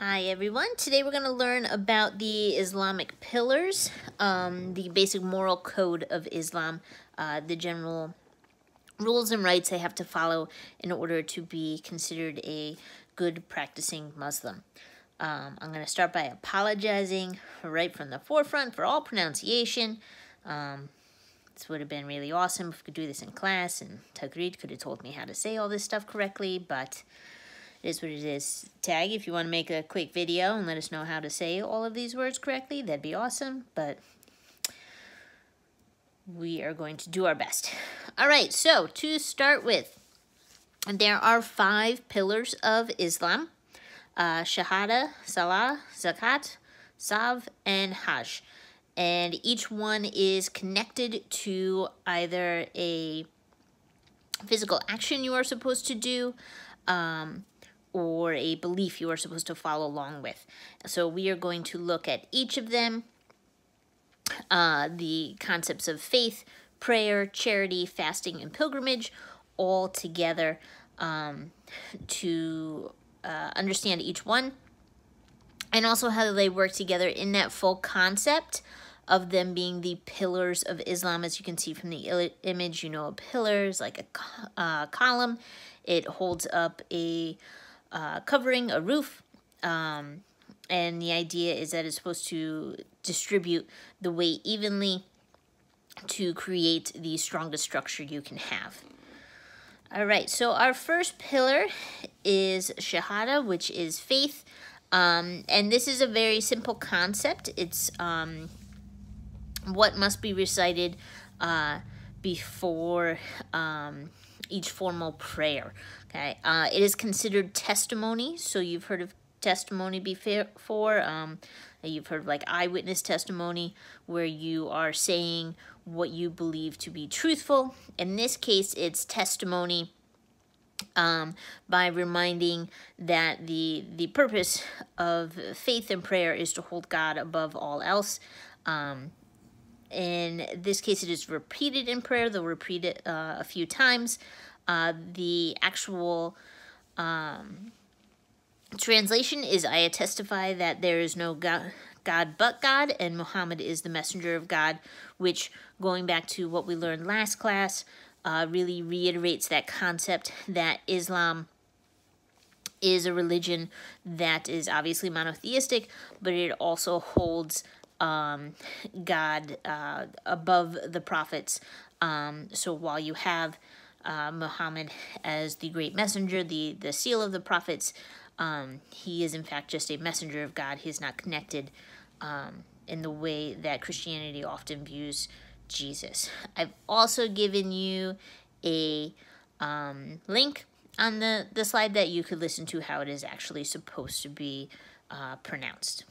Hi everyone, today we're going to learn about the Islamic pillars, the basic moral code of Islam, the general rules and rights they have to follow in order to be considered a good practicing Muslim. I'm going to start by apologizing right from the forefront for all pronunciation. This would have been really awesome if we could do this in class, and Tagreed could have told me how to say all this stuff correctly, but it is what it is. Tag, if you want to make a quick video and let us know how to say all of these words correctly, that'd be awesome, but we are going to do our best. All right, so to start with, there are 5 pillars of Islam: Shahada, Salah, Zakat, Sav, and Hajj. And each one is connected to either a physical action you are supposed to do, or a belief you are supposed to follow along with. So we are going to look at each of them, the concepts of faith, prayer, charity, fasting, and pilgrimage, all together to understand each one, and also how they work together in that full concept of them being the pillars of Islam. As you can see from the image, you know, a pillar is like a column. It holds up a covering, a roof, and the idea is that it's supposed to distribute the weight evenly to create the strongest structure you can have. All right, so our first pillar is Shahada, which is faith, and this is a very simple concept. It's what must be recited before each formal prayer. Okay, it is considered testimony. So you've heard of testimony before. You've heard of like eyewitness testimony, where you are saying what you believe to be truthful. In this case, it's testimony by reminding that the purpose of faith and prayer is to hold God above all else. In this case, it is repeated in prayer. They'll repeat it a few times. The actual translation is, I testify that there is no God but God, and Muhammad is the messenger of God, which, going back to what we learned last class, really reiterates that concept that Islam is a religion that is obviously monotheistic, but it also holds God above the prophets. So while you have Muhammad as the great messenger, the seal of the prophets, he is in fact just a messenger of God. He is not connected in the way that Christianity often views Jesus. I've also given you a link on the slide that you could listen to how it is actually supposed to be pronounced.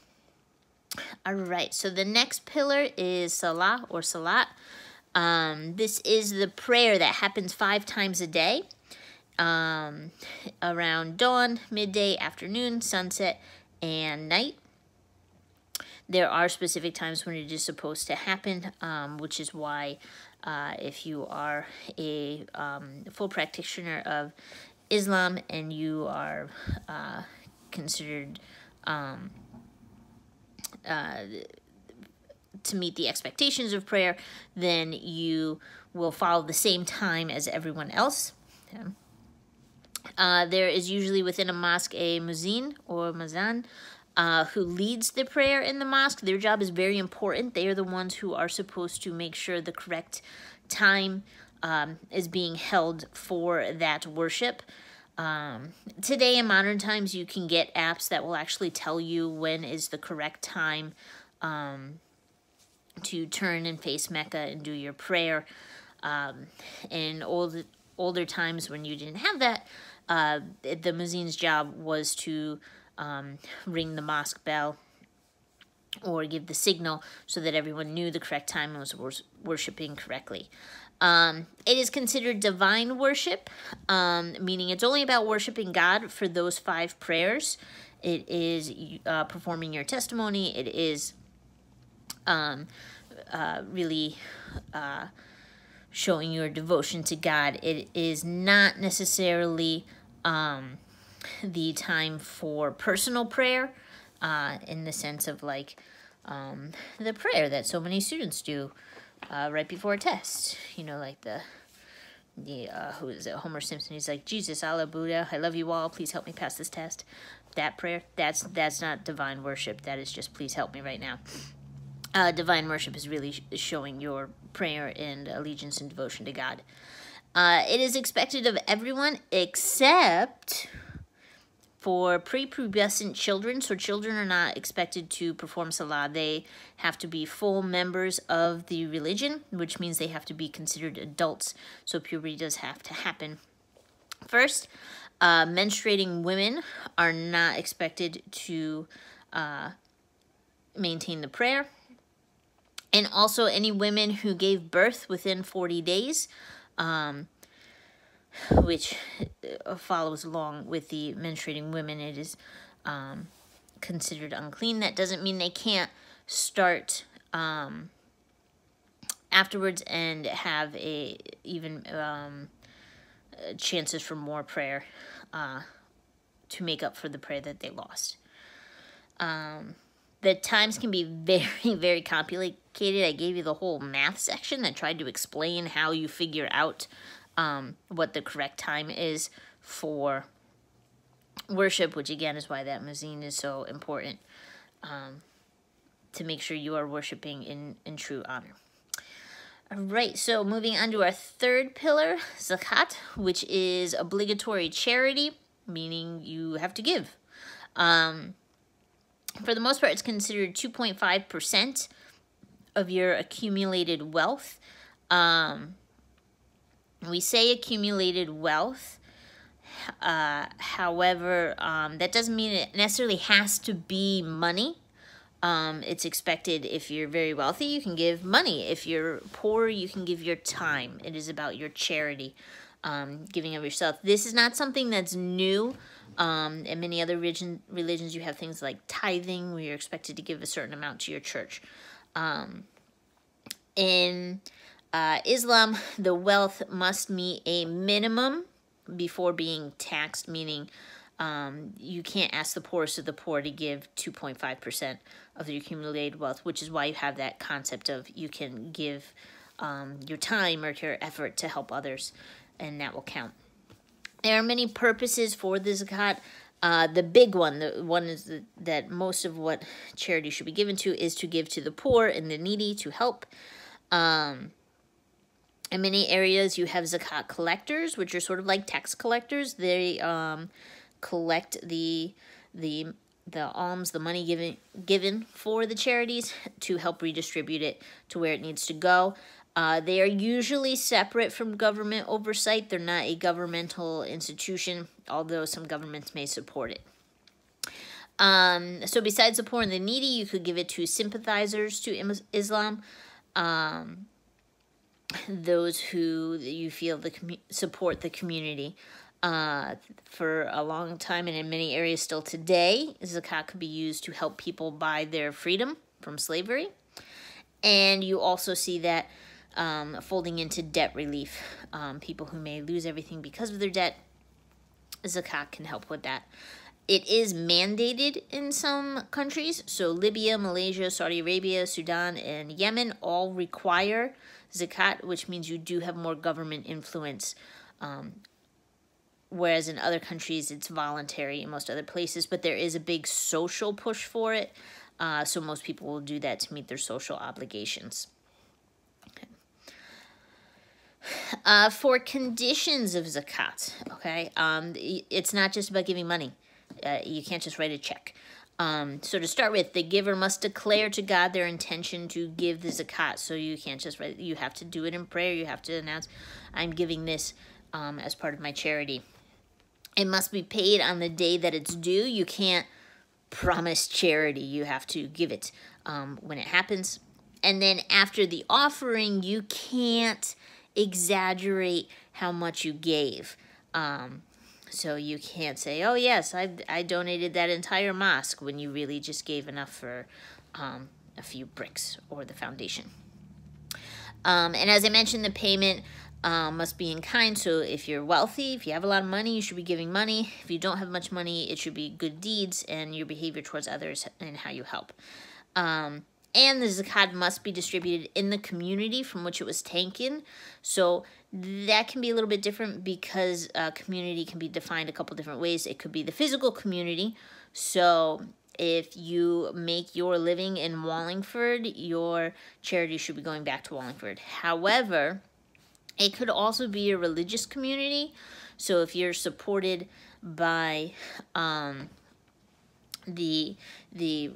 All right, so the next pillar is Salah or Salat. This is the prayer that happens 5 times a day, around dawn, midday, afternoon, sunset, and night. There are specific times when it is supposed to happen, which is why if you are a full practitioner of Islam and you are considered to meet the expectations of prayer, then you will follow the same time as everyone else. There is usually within a mosque a muezzin or mazan who leads the prayer in the mosque. Their job is very important. They are the ones who are supposed to make sure the correct time is being held for that worship. Today in modern times, you can get apps that will actually tell you when is the correct time to turn and face Mecca and do your prayer. In older times when you didn't have that, the muezzin's job was to ring the mosque bell or give the signal so that everyone knew the correct time and was worshiping correctly. It is considered divine worship, meaning it's only about worshiping God for those 5 prayers. It is performing your testimony. It is really showing your devotion to God. It is not necessarily the time for personal prayer, in the sense of like the prayer that so many students do right before a test. You know, like the who is it? Homer Simpson. He's like, Jesus, Allah, Buddha, I love you all. Please help me pass this test. That prayer, that's not divine worship. That is just, please help me right now. Divine worship is really showing your prayer and allegiance and devotion to God. It is expected of everyone except for prepubescent children. So children are not expected to perform salah. They have to be full members of the religion, which means they have to be considered adults. So puberty does have to happen first. Menstruating women are not expected to maintain the prayer. And also any women who gave birth within 40 days, which follows along with the menstruating women, it is considered unclean. That doesn't mean they can't start afterwards and have even chances for more prayer to make up for the prayer that they lost. The times can be very, very complicated. I gave you the whole math section that tried to explain how you figure out what the correct time is for worship, which again is why that muezzin is so important, to make sure you are worshiping in true honor. All right, so moving on to our third pillar, zakat, which is obligatory charity, meaning you have to give. For the most part, it's considered 2.5% of your accumulated wealth. We say accumulated wealth. However, that doesn't mean it necessarily has to be money. It's expected if you're very wealthy, you can give money. If you're poor, you can give your time. It is about your charity, giving of yourself. This is not something that's new. In many other religions, you have things like tithing, where you're expected to give a certain amount to your church. In Islam, the wealth must meet a minimum before being taxed, meaning you can't ask the poorest of the poor to give 2.5% of the accumulated wealth, which is why you have that concept of you can give your time or your effort to help others, and that will count. There are many purposes for the zakat. The big one, the one is that most of what charity should be given to, is to give to the poor and the needy, to help. In many areas, you have zakat collectors, which are sort of like tax collectors. They collect the alms, the money given for the charities, to help redistribute it to where it needs to go. They are usually separate from government oversight. They're not a governmental institution, although some governments may support it. So besides the poor and the needy, you could give it to sympathizers to Islam, those who you feel support the community. For a long time, and in many areas still today, zakat could be used to help people buy their freedom from slavery. And you also see that folding into debt relief. People who may lose everything because of their debt, zakat can help with that. It is mandated in some countries. So Libya, Malaysia, Saudi Arabia, Sudan, and Yemen all require zakat, which means you do have more government influence. Whereas in other countries, it's voluntary in most other places, but there is a big social push for it. So most people will do that to meet their social obligations. Okay. For conditions of zakat, okay, it's not just about giving money. You can't just write a check. So to start with, the giver must declare to God their intention to give the zakat. So you can't just write, you have to do it in prayer. You have to announce, I'm giving this as part of my charity. It must be paid on the day that it's due. You can't promise charity. You have to give it when it happens. And then after the offering, you can't exaggerate how much you gave. So you can't say, oh, yes, I donated that entire mosque, when you really just gave enough for a few bricks or the foundation. And as I mentioned, the payment must be in kind. So if you're wealthy, if you have a lot of money, you should be giving money. If you don't have much money, it should be good deeds and your behavior towards others and how you help. And the zakat must be distributed in the community from which it was taken. So that can be a little bit different because community can be defined a couple different ways. It could be the physical community. So if you make your living in Wallingford, your charity should be going back to Wallingford. However, it could also be a religious community. So if you're supported by the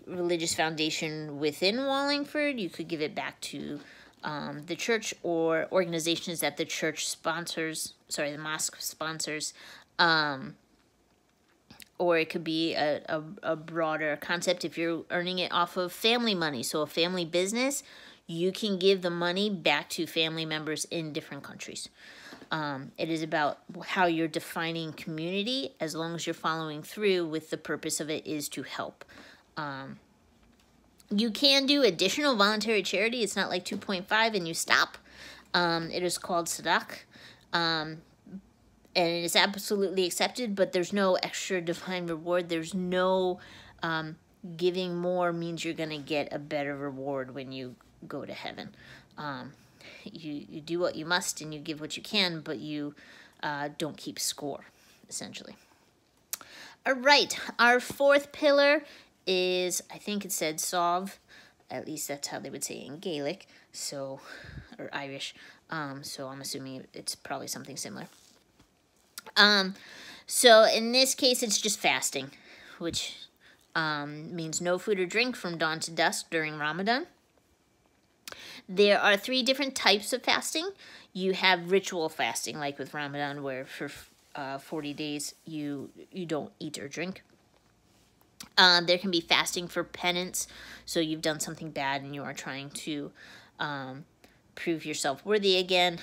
religious foundation within Wallingford, you could give it back to the church or organizations that the church sponsors, the mosque sponsors, or it could be a broader concept if you're earning it off of family money. So a family business, you can give the money back to family members in different countries. It is about how you're defining community, as long as you're following through with the purpose of it is to help. You can do additional voluntary charity. It's not like 2.5 and you stop. It is called sadaq. And it is absolutely accepted, but there's no extra divine reward. There's no giving more means you're going to get a better reward when you go to heaven. You do what you must and you give what you can, but you don't keep score, essentially. All right, our fourth pillar is, I think it said Sov, at least that's how they would say it in Gaelic, so, or Irish, so I'm assuming it's probably something similar. So in this case, it's just fasting, which means no food or drink from dawn to dusk during Ramadan. There are 3 different types of fasting. You have ritual fasting, like with Ramadan, where for 40 days you don't eat or drink. There can be fasting for penance, so you've done something bad and you are trying to prove yourself worthy again.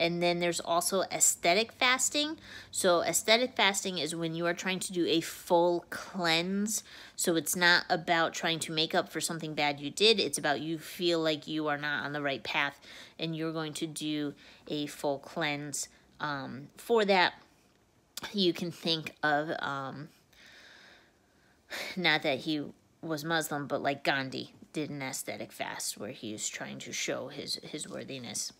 And then there's also aesthetic fasting. So aesthetic fasting is when you are trying to do a full cleanse. So it's not about trying to make up for something bad you did. It's about you feel like you are not on the right path and you're going to do a full cleanse. For that, you can think of, not that he was Muslim, but like Gandhi did an aesthetic fast where he was trying to show his worthiness.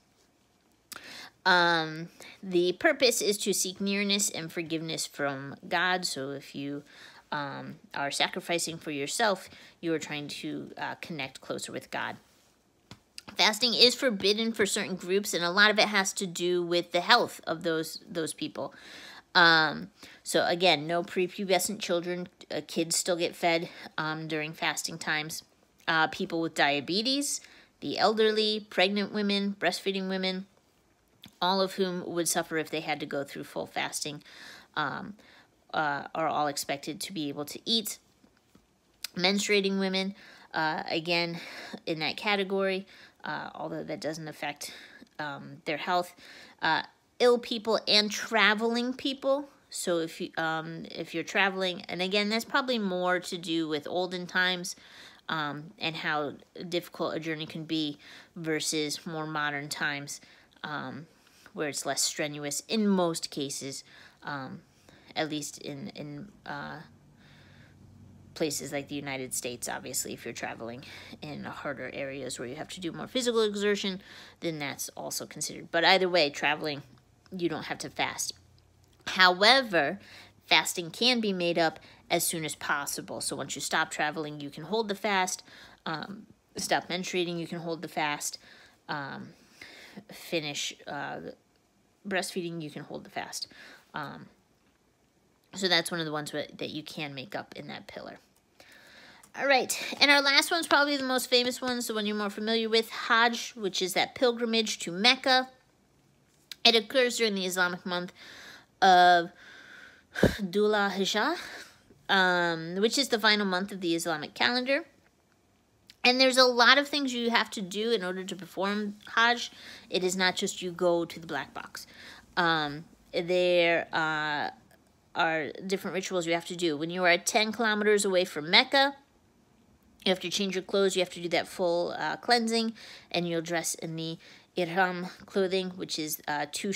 The purpose is to seek nearness and forgiveness from God. So if you are sacrificing for yourself, you are trying to connect closer with God. Fasting is forbidden for certain groups, and a lot of it has to do with the health of those people. So again, no prepubescent children. Kids still get fed during fasting times. People with diabetes, the elderly, pregnant women, breastfeeding women, all of whom would suffer if they had to go through full fasting, are all expected to be able to eat. Menstruating women, again, in that category, although that doesn't affect their health. Ill people and traveling people. So if you're traveling, and again, that's probably more to do with olden times and how difficult a journey can be versus more modern times, where it's less strenuous in most cases, at least in places like the United States. Obviously, if you're traveling in harder areas where you have to do more physical exertion, then that's also considered. But either way, traveling, you don't have to fast. However, fasting can be made up as soon as possible. So once you stop traveling, you can hold the fast. Stop menstruating, you can hold the fast. Finish breastfeeding, you can hold the fast. So that's one of the ones that you can make up in that pillar. All right, and our last one's probably the most famous one, the one you're more familiar with, Hajj, which is that pilgrimage to Mecca. It occurs during the Islamic month of Dhul Hijjah, which is the final month of the Islamic calendar. And there's a lot of things you have to do in order to perform Hajj. It is not just you go to the black box. There are different rituals you have to do. When you are 10 kilometers away from Mecca, you have to change your clothes. You have to do that full cleansing, and you'll dress in the ihram clothing, which is two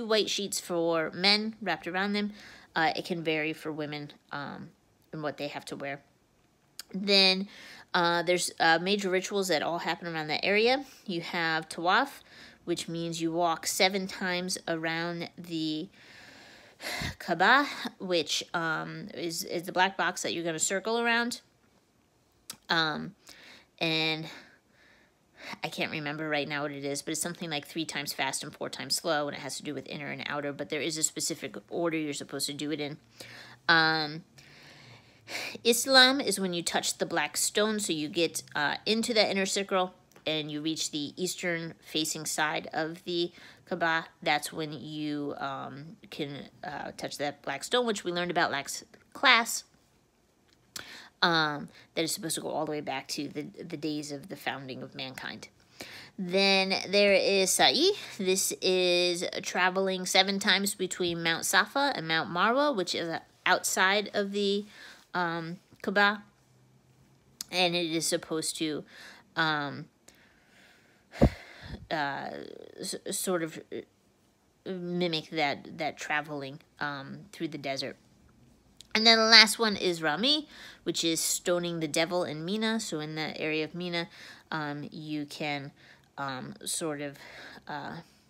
white sheets for men wrapped around them. It can vary for women and what they have to wear. Then there's major rituals that all happen around that area. You have tawaf, which means you walk 7 times around the Kaaba, which is the black box that you're going to circle around. And I can't remember right now what it is, but it's something like 3 times fast and 4 times slow, and it has to do with inner and outer, but there is a specific order you're supposed to do it in. Islam is when you touch the black stone, so you get into that inner circle and you reach the eastern facing side of the Kaaba. That's when you can touch that black stone, which we learned about last class. That is supposed to go all the way back to the days of the founding of mankind. Then there is Sa'i. This is traveling 7 times between Mount Safa and Mount Marwa, which is outside of the Kaaba, and it is supposed to sort of mimic that traveling through the desert. And then the last one is Rami, which is stoning the devil in Mina. So in the area of Mina, you can sort of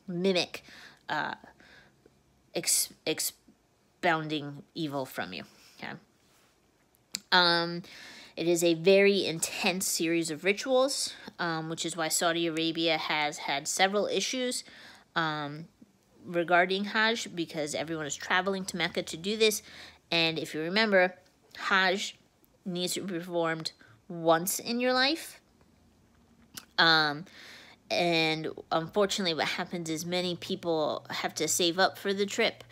mimic expounding evil from you. Okay. It is a very intense series of rituals, which is why Saudi Arabia has had several issues regarding Hajj, because everyone is traveling to Mecca to do this. And if you remember, Hajj needs to be performed once in your life. And unfortunately, what happens is many people have to save up for the trip,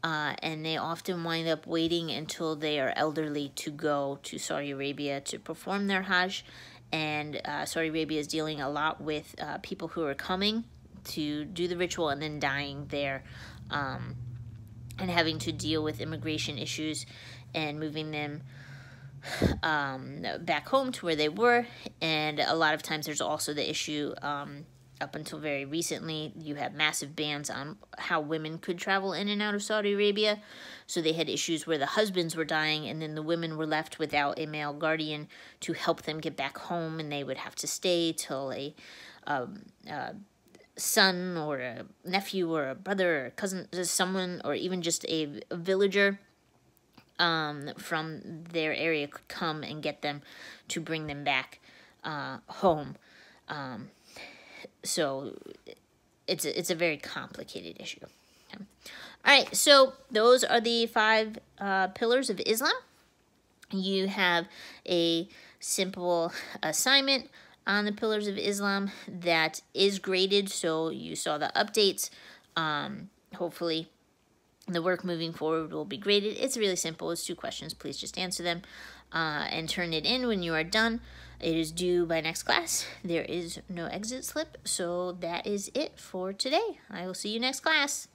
and they often wind up waiting until they are elderly to go to Saudi Arabia to perform their Hajj. And Saudi Arabia is dealing a lot with people who are coming to do the ritual and then dying there, and having to deal with immigration issues and moving them back home to where they were. And a lot of times there's also the issue, up until very recently, you have massive bans on how women could travel in and out of Saudi Arabia. So they had issues where the husbands were dying and then the women were left without a male guardian to help them get back home, and they would have to stay till a son or a nephew or a brother or a cousin, someone, or even just a villager from their area could come and get them to bring them back home. So it's a very complicated issue. Okay. All right, so those are the 5 pillars of Islam. You have a simple assignment on the pillars of Islam that is graded, so you saw the updates. Hopefully the work moving forward will be graded. It's really simple. It's 2 questions. Please just answer them and turn it in when you are done. It is due by next class. There is no exit slip, so that is it for today. I will see you next class.